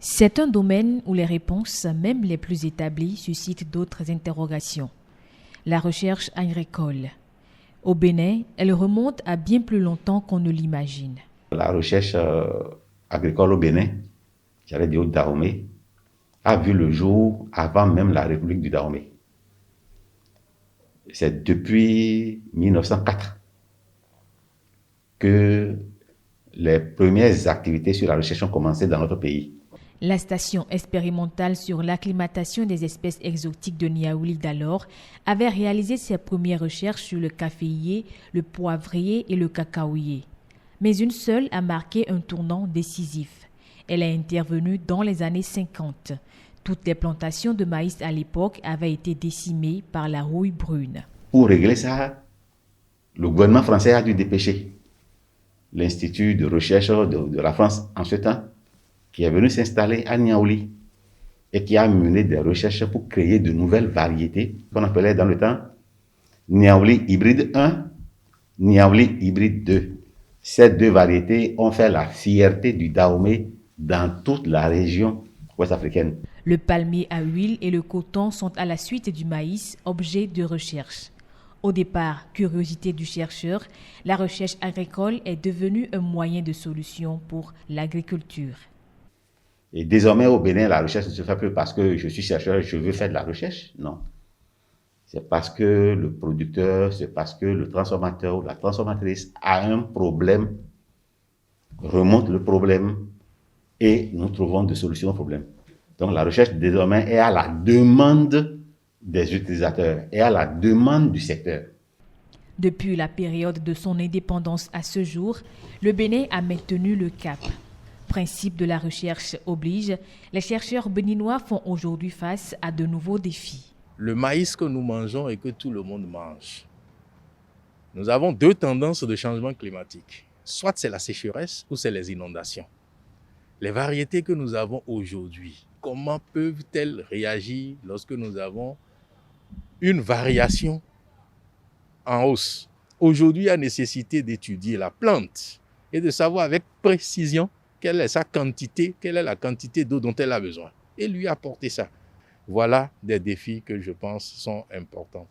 C'est un domaine où les réponses, même les plus établies, suscitent d'autres interrogations. La recherche agricole. Au Bénin, elle remonte à bien plus longtemps qu'on ne l'imagine. La recherche agricole au Bénin, j'allais dire au Dahomey, a vu le jour avant même la République du Dahomey. C'est depuis 1904 que les premières activités sur la recherche ont commencé dans notre pays. La station expérimentale sur l'acclimatation des espèces exotiques de Niaouli d'alors avait réalisé ses premières recherches sur le caféier, le poivrier et le cacaoyer. Mais une seule a marqué un tournant décisif. Elle est intervenue dans les années 50. Toutes les plantations de maïs à l'époque avaient été décimées par la rouille brune. Pour régler ça, le gouvernement français a dû dépêcher l'Institut de recherche de la France en ce temps, qui est venu s'installer à Niaouli et qui a mené des recherches pour créer de nouvelles variétés qu'on appelait dans le temps Niaouli hybride 1, Niaouli hybride 2. Ces deux variétés ont fait la fierté du Dahomey dans toute la région ouest-africaine. Le palmier à huile et le coton sont à la suite du maïs, objet de recherche. Au départ, curiosité du chercheur, la recherche agricole est devenue un moyen de solution pour l'agriculture. Et désormais, au Bénin, la recherche ne se fait plus parce que je suis chercheur, je veux faire de la recherche. Non. C'est parce que le producteur, c'est parce que le transformateur ou la transformatrice a un problème, remonte le problème et nous trouvons des solutions au problème. Donc la recherche désormais est à la demande des utilisateurs et à la demande du secteur. Depuis la période de son indépendance à ce jour, le Bénin a maintenu le cap. Principe de la recherche oblige, les chercheurs béninois font aujourd'hui face à de nouveaux défis. Le maïs que nous mangeons et que tout le monde mange. Nous avons deux tendances de changement climatique. Soit c'est la sécheresse ou c'est les inondations. Les variétés que nous avons aujourd'hui, comment peuvent-elles réagir lorsque nous avons une variation en hausse? Aujourd'hui, il y a nécessité d'étudier la plante et de savoir avec précision quelle est sa quantité, quelle est la quantité d'eau dont elle a besoin et lui apporter ça. Voilà des défis que je pense sont importants.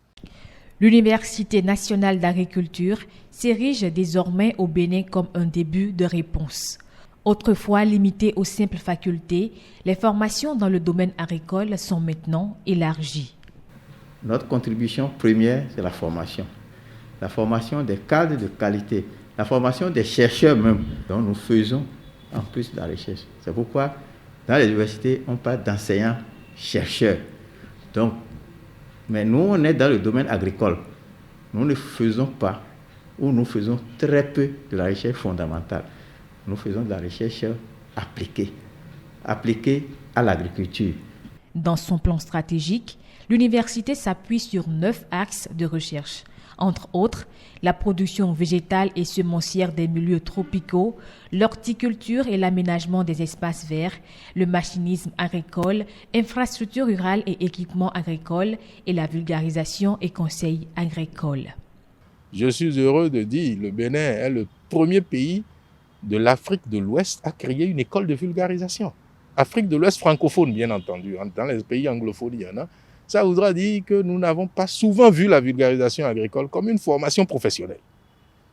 L'Université nationale d'agriculture s'érige désormais au Bénin comme un début de réponse. Autrefois limitées aux simples facultés, les formations dans le domaine agricole sont maintenant élargies. Notre contribution première, c'est la formation. La formation des cadres de qualité, la formation des chercheurs même, dont nous faisons en plus de la recherche. C'est pourquoi dans les universités, on parle d'enseignants-chercheurs. Donc, mais nous, on est dans le domaine agricole. Nous ne faisons pas, ou nous faisons très peu de la recherche fondamentale. Nous faisons de la recherche appliquée à l'agriculture. Dans son plan stratégique, l'université s'appuie sur 9 axes de recherche. Entre autres, la production végétale et semencière des milieux tropicaux, l'horticulture et l'aménagement des espaces verts, le machinisme agricole, infrastructures rurales et équipements agricoles et la vulgarisation et conseils agricoles. Je suis heureux de dire que le Bénin est le premier pays de l'Afrique de l'Ouest à créer une école de vulgarisation. Afrique de l'Ouest francophone, bien entendu. Dans les pays anglophones, il y en a. Ça voudra dire que nous n'avons pas souvent vu la vulgarisation agricole comme une formation professionnelle.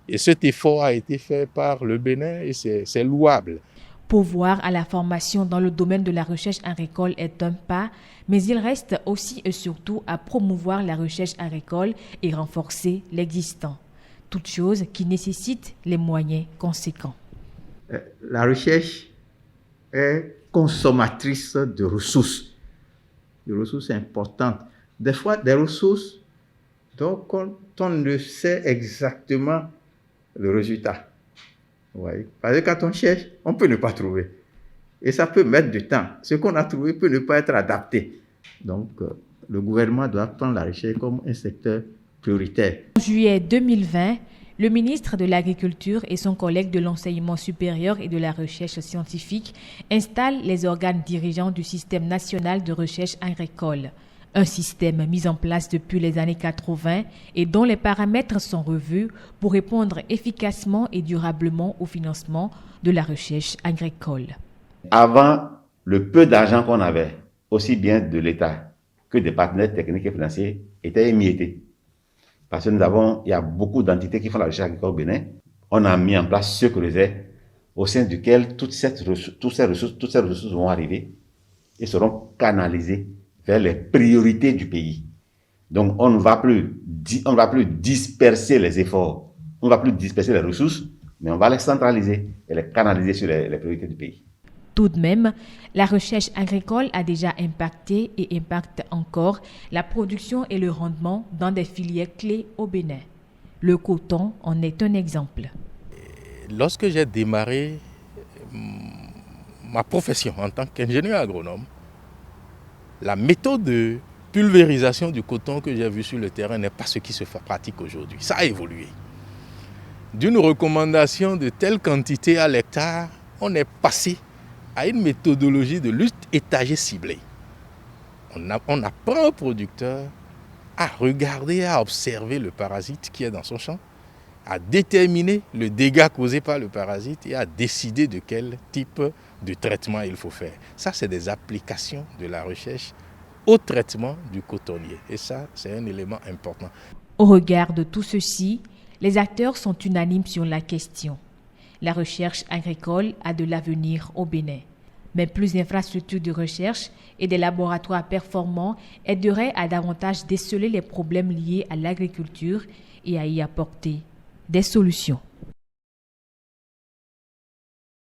Et cet effort a été fait par le Bénin et c'est louable. Pourvoir à la formation dans le domaine de la recherche agricole est un pas, mais il reste aussi et surtout à promouvoir la recherche agricole et renforcer l'existant. Toute chose qui nécessite les moyens conséquents. La recherche est consommatrice de ressources importantes. Des fois, des ressources dont on ne sait exactement le résultat. Ouais. Parce que quand on cherche, on peut ne pas trouver. Et ça peut mettre du temps. Ce qu'on a trouvé peut ne pas être adapté. Donc, le gouvernement doit prendre la recherche comme un secteur prioritaire. En juillet 2020, le ministre de l'Agriculture et son collègue de l'enseignement supérieur et de la recherche scientifique installent les organes dirigeants du système national de recherche agricole. Un système mis en place depuis les années 80 et dont les paramètres sont revus pour répondre efficacement et durablement au financement de la recherche agricole. Avant le peu d'argent qu'on avait, aussi bien de l'État que des partenaires techniques et financiers, était émietté. Parce que il y a beaucoup d'entités qui font la recherche agricole au Bénin. On a mis en place ce creuset au sein duquel toutes ces ressources vont arriver et seront canalisées vers les priorités du pays. Donc, on ne va plus disperser les efforts, on ne va plus disperser les ressources, mais on va les centraliser et les canaliser sur les priorités du pays. Tout de même, la recherche agricole a déjà impacté et impacte encore la production et le rendement dans des filières clés au Bénin. Le coton en est un exemple. Lorsque j'ai démarré ma profession en tant qu'ingénieur agronome, la méthode de pulvérisation du coton que j'ai vue sur le terrain n'est pas ce qui se pratique aujourd'hui. Ça a évolué. D'une recommandation de telle quantité à l'hectare, on est passé à une méthodologie de lutte étagée ciblée. On apprend au producteur à regarder, à observer le parasite qui est dans son champ, à déterminer le dégât causé par le parasite et à décider de quel type de traitement il faut faire. Ça, c'est des applications de la recherche au traitement du cotonnier. Et ça, c'est un élément important. Au regard de tout ceci, les acteurs sont unanimes sur la question. La recherche agricole a de l'avenir au Bénin. Mais plus d'infrastructures de recherche et des laboratoires performants aideraient à davantage déceler les problèmes liés à l'agriculture et à y apporter des solutions.